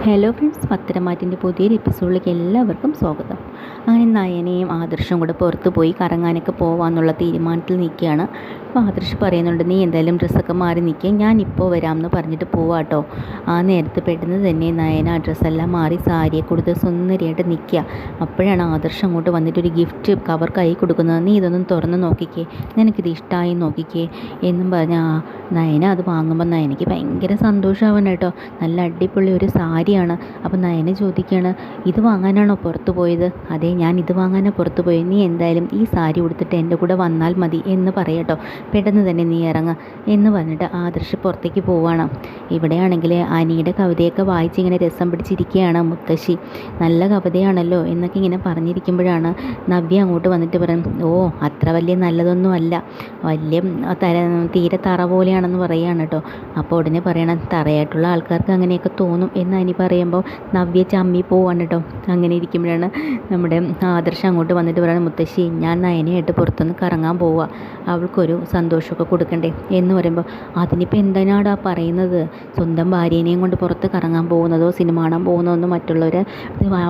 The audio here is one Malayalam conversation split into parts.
ഹലോ ഫ്രണ്ട്സ്, പത്തരമാറ്റിൻ്റെ പുതിയൊരു എപ്പിസോഡിലേക്ക് എല്ലാവർക്കും സ്വാഗതം. അങ്ങനെ നയനയും ആദർശവും കൂടെ പുറത്ത് പോയി കറങ്ങാനൊക്കെ പോകാമെന്നുള്ള തീരുമാനത്തിൽ നിൽക്കുകയാണ്. അപ്പോൾ ആദർശ് പറയുന്നുണ്ട്, നീ എന്തായാലും ഡ്രസ്സൊക്കെ മാറി നിൽക്കുക, ഞാനിപ്പോൾ വരാമെന്ന് പറഞ്ഞിട്ട് പോവാട്ടോ. ആ നേരത്ത് പെട്ടെന്ന് തന്നെ നയന ആ ഡ്രസ്സെല്ലാം മാറി സാരിയെ കൊടുത്ത് സുന്ദരിയായിട്ട് നിൽക്കുക. അപ്പോഴാണ് ആദർശ് അങ്ങോട്ട് വന്നിട്ടൊരു ഗിഫ്റ്റ് കവർ കൈ കൊടുക്കുന്നത്. നീ ഇതൊന്നും തുറന്ന് നോക്കിക്കേ, നിനക്കിത് ഇഷ്ടമായി നോക്കിക്കേ എന്നും പറഞ്ഞ നയന അത് വാങ്ങുമ്പോൾ നയനയ്ക്ക് ഭയങ്കര സന്തോഷമാവണം കേട്ടോ. നല്ല അടിപൊളി ഒരു സാരിയാണ്. അപ്പോൾ നയന ചോദിക്കുകയാണ്, ഇത് വാങ്ങാനാണോ പുറത്ത് പോയത്? അതെ, ഞാൻ ഇത് വാങ്ങാനാണ് പുറത്ത് പോയത്. നീ എന്തായാലും ഈ സാരി ഉടുത്തിട്ട് എൻ്റെ കൂടെ വന്നാൽ മതി എന്ന് പറയട്ടോ. പെട്ടെന്ന് തന്നെ നീ ഇറങ്ങുക എന്ന് പറഞ്ഞിട്ട് ആദർശ് പുറത്തേക്ക് പോവുകയാണ്. ഇവിടെയാണെങ്കിൽ അനിയുടെ കവിതയൊക്കെ വായിച്ച് ഇങ്ങനെ രസം പിടിച്ചിരിക്കുകയാണ് മുത്തശ്ശി. നല്ല കവിതയാണല്ലോ എന്നൊക്കെ ഇങ്ങനെ പറഞ്ഞിരിക്കുമ്പോഴാണ് നവ്യ അങ്ങോട്ട് വന്നിട്ട് പറയും, ഓ അത്ര വലിയ നല്ലതൊന്നും അല്ല, വലിയ തീരെ തറ പോലെയാണെന്ന് പറയുകയാണ് കേട്ടോ. അപ്പോൾ ഉടനെ പറയണം, തറയായിട്ടുള്ള ആൾക്കാർക്ക് അങ്ങനെയൊക്കെ തോന്നും എന്ന് അനി പറയുമ്പോൾ നവ്യ ചമ്മി പോവാണ് കേട്ടോ. അങ്ങനെ ഇരിക്കുമ്പോഴാണ് നമ്മുടെ ആദർശം അങ്ങോട്ട് വന്നിട്ട് പറയുന്നത്, മുത്തശ്ശി ഞാൻ നയനയായിട്ട് പുറത്തുനിന്ന് കറങ്ങാൻ പോവുക, അവൾക്കൊരു സന്തോഷമൊക്കെ കൊടുക്കണ്ടേ എന്ന് പറയുമ്പോൾ, അതിനിപ്പോൾ എന്തിനാടാ പറയുന്നത്? സ്വന്തം ഭാര്യേനെയും കൊണ്ട് പുറത്ത് കറങ്ങാൻ പോകുന്നതോ സിനിമ കാണാൻ പോകുന്നതൊന്നും മറ്റുള്ളവർ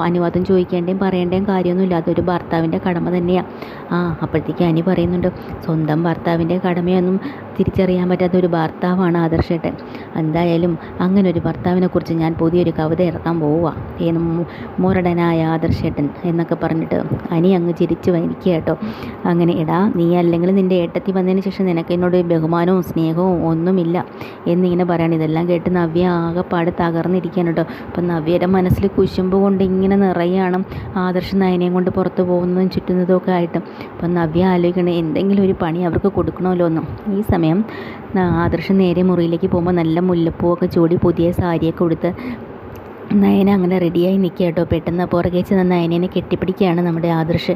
അനുവാദം ചോദിക്കേണ്ടേയും പറയേണ്ടേയും കാര്യമൊന്നുമില്ല, അതൊരു ഭർത്താവിൻ്റെ കടമ തന്നെയാണ്. അപ്പോഴത്തേക്ക് അനി പറയുന്നുണ്ട്, സ്വന്തം ഭർത്താവിൻ്റെ കടമയൊന്നും തിരിച്ചറിയാൻ പറ്റാത്ത ഒരു ഭർത്താവാണ് ആദർശേട്ടൻ. എന്തായാലും അങ്ങനെ ഒരു ഭർത്താവിനെ കുറിച്ച് ഞാൻ പുതിയൊരു കവിത ഇറക്കാൻ പോവുക എന്ന് മുരടനായ ആദർശേട്ടൻ എന്നൊക്കെ പറഞ്ഞിട്ട് അനി അങ്ങ് ചിരിച്ചു വരിക്കുക കേട്ടോ. അങ്ങനെ എടാ, നീ അല്ലെങ്കിൽ നിൻ്റെ ഏട്ടത്തി വന്നതിന് ശേഷം നിനക്ക് എന്നോട് ബഹുമാനവും സ്നേഹവും ഒന്നുമില്ല എന്നിങ്ങനെ പറയണം. ഇതെല്ലാം കേട്ട് നവ്യ ആകെപ്പാട് തകർന്നിരിക്കുകയാണ് കേട്ടോ. അപ്പം നവ്യയുടെ മനസ്സിൽ കുശുമ്പ് കൊണ്ട് ഇങ്ങനെ നിറയാണ് ആദർശ് നയനയും കൊണ്ട് പുറത്ത് പോകുന്നതും ചുറ്റുന്നതും ഒക്കെ ആയിട്ട്. അപ്പം നവ്യ ആലോചിക്കണേ എന്തെങ്കിലും ഒരു പണി അവർക്ക് കൊടുക്കണമല്ലോ എന്നും. ഈ സമയം ആദർശ് നേരെ മുറിയിലേക്ക് പോകുമ്പോൾ നല്ല മുല്ലപ്പൂവൊക്കെ ചൂടി പുതിയ സാരിയൊക്കെ കൊടുത്ത് നയന അങ്ങനെ റെഡിയായി നിൽക്കുക കേട്ടോ. പെട്ടെന്ന് പുറകെ ചെന്ന് നയനെ കെട്ടിപ്പിടിക്കുകയാണ് നമ്മുടെ ആദർശ്.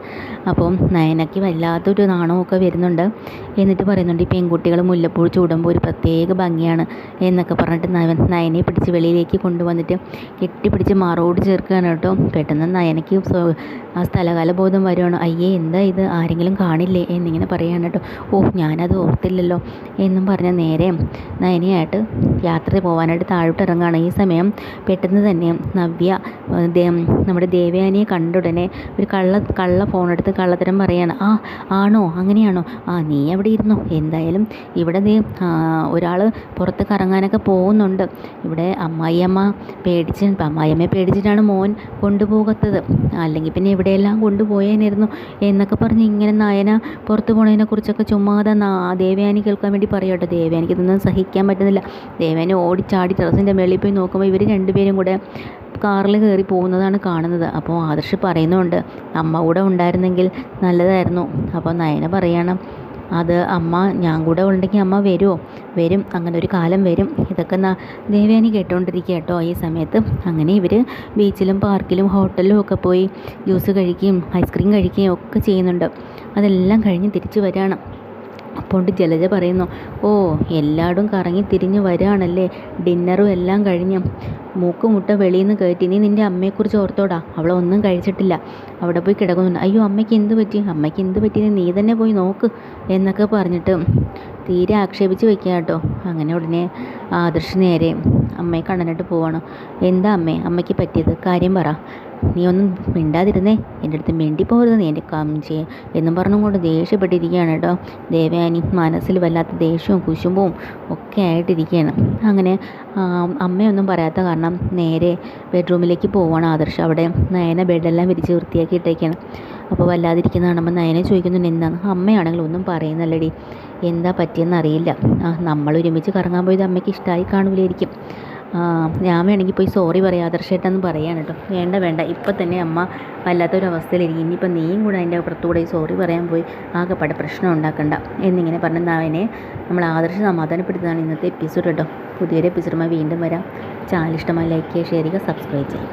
അപ്പം നയനയ്ക്ക് വല്ലാത്തൊരു നാണമൊക്കെ വരുന്നുണ്ട്. എന്നിട്ട് പറയുന്നുണ്ട്, ഈ പെൺകുട്ടികൾ മുല്ലപ്പൂ ചൂടുമ്പോൾ ഒരു പ്രത്യേക ഭംഗിയാണ് എന്നൊക്കെ പറഞ്ഞിട്ട് നയനെ പിടിച്ച് വെളിയിലേക്ക് കൊണ്ടുവന്നിട്ട് കെട്ടിപ്പിടിച്ച് മാറോട് ചേർക്കുകയാണ് കേട്ടോ. പെട്ടെന്ന് നയനയ്ക്ക് ആ സ്ഥലകാല ബോധം വരുവാണ്. അയ്യേ, എന്താ ഇത്, ആരെങ്കിലും കാണില്ലേ എന്നിങ്ങനെ പറയുകയാണ് കേട്ടോ. ഓ, ഞാനത് ഓർത്തില്ലല്ലോ എന്നും പറഞ്ഞ് നേരെ നയനയായിട്ട് യാത്ര പോകാനായിട്ട് താഴോട്ട് ഇറങ്ങുകയാണ്. ഈ സമയം പെട്ടെന്ന് തന്നെ നവ്യ നമ്മുടെ ദേവയാനിയെ കണ്ടുടനെ ഒരു കള്ള ഫോണെടുത്ത് കള്ളത്തരം പറയാണ്. ആണോ, അങ്ങനെയാണോ? നീ എവിടെ ഇരുന്നോ, എന്തായാലും ഇവിടെ ഒരാൾ പുറത്ത് കറങ്ങാനൊക്കെ പോകുന്നുണ്ട്. ഇവിടെ അമ്മായിയമ്മയെ പേടിച്ചിട്ടാണ് മോൻ കൊണ്ടുപോകാത്തത്, അല്ലെങ്കിൽ പിന്നെ എവിടെയെല്ലാം കൊണ്ടുപോയേനായിരുന്നു എന്നൊക്കെ പറഞ്ഞ് ഇങ്ങനെ നയന പുറത്ത് പോണതിനെക്കുറിച്ചൊക്കെ ചുമ്മാതെ ദേവയാനി കേൾക്കാൻ വേണ്ടി പറയട്ടെ. ദേവയാനിക്ക് ഇതൊന്നും സഹിക്കാൻ പറ്റുന്നില്ല. ദേവയാനി ഓടിച്ചാടി ടെറസിൻ്റെ മേളിൽ പോയി നോക്കുമ്പോൾ ഇവർ രണ്ടുപേരും കൂടെ കാറിൽ കയറി പോകുന്നതാണ് കാണുന്നത്. അപ്പോൾ ആദർശ് പറയുന്നുണ്ട്, അമ്മ കൂടെ ഉണ്ടായിരുന്നെങ്കിൽ നല്ലതായിരുന്നു. അപ്പോൾ നയന പറയണം, അത് അമ്മ ഞാൻ കൂടെ ഉണ്ടെങ്കിൽ അമ്മ വരും, അങ്ങനെ ഒരു കാലം വരും. ഇതൊക്കെ ദേവയാനി കേട്ടോണ്ടിരിക്കുക കേട്ടോ. ഈ സമയത്ത് അങ്ങനെ ഇവർ ബീച്ചിലും പാർക്കിലും ഹോട്ടലിലും ഒക്കെ പോയി ജ്യൂസ് കഴിക്കുകയും ഐസ്ക്രീം കഴിക്കുകയും ഒക്കെ ചെയ്യുന്നുണ്ട്. അതെല്ലാം കഴിഞ്ഞ് തിരിച്ചു വരികയാണ്. അപ്പോൾ ജലജ പറയുന്നു, ഓ എല്ലായിടും കറങ്ങി തിരിഞ്ഞ് വരികയാണല്ലേ, ഡിന്നറും എല്ലാം കഴിഞ്ഞ് മൂക്കുമുട്ട വെളിയിൽ നിന്ന് കയറ്റി. നീ നിൻ്റെ അമ്മയെക്കുറിച്ച് ഓർത്തോടാ, അവളൊന്നും കഴിച്ചിട്ടില്ല, അവിടെ പോയി കിടക്കുന്നുണ്ട്. അയ്യോ, അമ്മയ്ക്ക് എന്ത് പറ്റി നീ തന്നെ പോയി നോക്ക് എന്നൊക്കെ പറഞ്ഞിട്ട് തീരെ ആക്ഷേപിച്ച് വയ്ക്കുക കേട്ടോ. അങ്ങനെ ഉടനെ ആദർശ് നേരെ അമ്മയെ കണ്ണനിട്ട് പോവാണ്. എന്താ അമ്മയ്ക്ക് പറ്റിയത്, കാര്യം പറ, നീ ഒന്നും മിണ്ടാതിരുന്നേ, എൻ്റെ അടുത്ത് മിണ്ടിപ്പോകരുത്, നീ എൻ്റെ കാമിച്ചേ എന്നും പറഞ്ഞുകൊണ്ട് ദേഷ്യപ്പെട്ടിരിക്കുകയാണ് കേട്ടോ. ദേവയാനി മനസ്സിൽ വല്ലാത്ത ദേഷ്യവും കുശുമ്പവും ഒക്കെ ആയിട്ടിരിക്കുകയാണ്. അങ്ങനെ അമ്മയൊന്നും പറയാത്ത കാരണം നേരെ ബെഡ്റൂമിലേക്ക് പോവുകയാണ് ആദർശ്. അവിടെ നയന ബെഡെല്ലാം വിരിച്ച് വൃത്തിയാക്കി ഇട്ടേക്കാണ്. അപ്പോൾ വല്ലാതിരിക്കുന്ന കാണുമ്പോൾ നയനെ ചോദിക്കുന്നുണ്ട്, എന്താണ്? അമ്മയാണെങ്കിൽ ഒന്നും പറയുന്നല്ലടി, എന്താ പറ്റിയെന്ന് അറിയില്ല. നമ്മൾ ഒരുമിച്ച് കറങ്ങാൻ പോയത് അമ്മയ്ക്ക് ഇഷ്ടമായി കാണൂലായിരിക്കും. ഞാൻ വേണമെങ്കിൽ പോയി സോറി പറയാം ആദർശേട്ടെന്ന് പറയാണ് കേട്ടോ. വേണ്ട, ഇപ്പം തന്നെ അമ്മ വല്ലാത്തൊരവസ്ഥയിലിരിക്കും, ഇനിയിപ്പോൾ നീയും കൂടെ അതിൻ്റെ അപ്പുറത്തൂടെ സോറി പറയാൻ പോയി ആകെപ്പാടെ പ്രശ്നം ഉണ്ടാക്കണ്ട എന്നിങ്ങനെ പറഞ്ഞ് നവനെ നമ്മൾ ആദർശ് സമാധാനപ്പെടുത്തുന്നതാണ് ഇന്നത്തെ എപ്പിസോഡ് കേട്ടോ. പുതിയൊരു എപ്പിസോഡുമായി വീണ്ടും വരാം. ചാനൽ ഇഷ്ടമായി ലൈക്ക് ചെയ്യുക, ഷെയർ ചെയ്യുക, സബ്സ്ക്രൈബ് ചെയ്യുക.